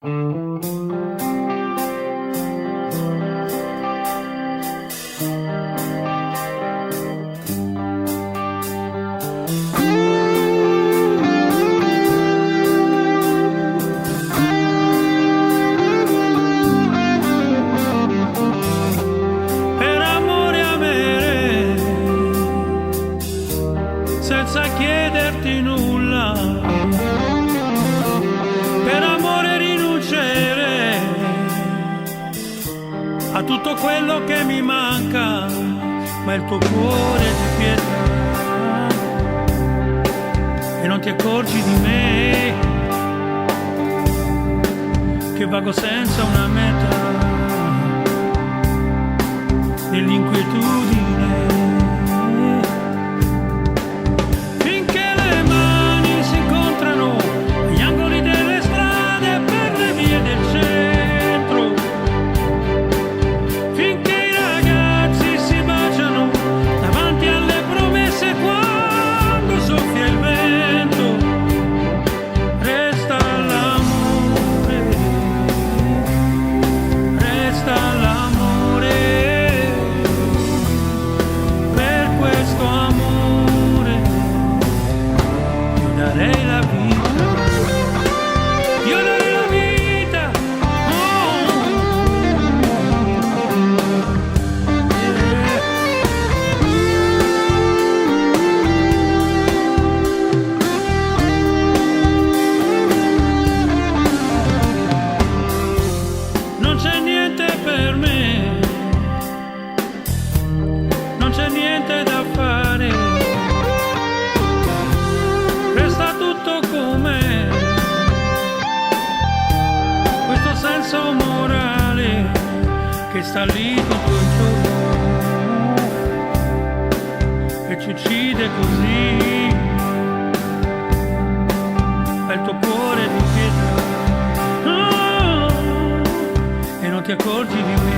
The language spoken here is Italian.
Per amore avere, senza chiederti nulla, per amore rinunciare a tutto quello che mi manca, ma il tuo cuore di pietra, e non ti accorgi di me, che vago senza una meta, nell'inquietudine. Finché le mani si incontrano agli angoli delle strade e per le vie del centro, finché i ragazzi si baciano davanti alle promesse quando soffia il vento, resta l'amore, resta l'amore. Per questo amore io darei la vita, io darei la vita, oh, yeah. Non c'è niente per me, non c'è niente da fare, resta tutto com'è, questo senso morale che sta lì tutto il giorno e ci uccide così, è il tuo cuore di pietra, oh, e non ti accorgi di me.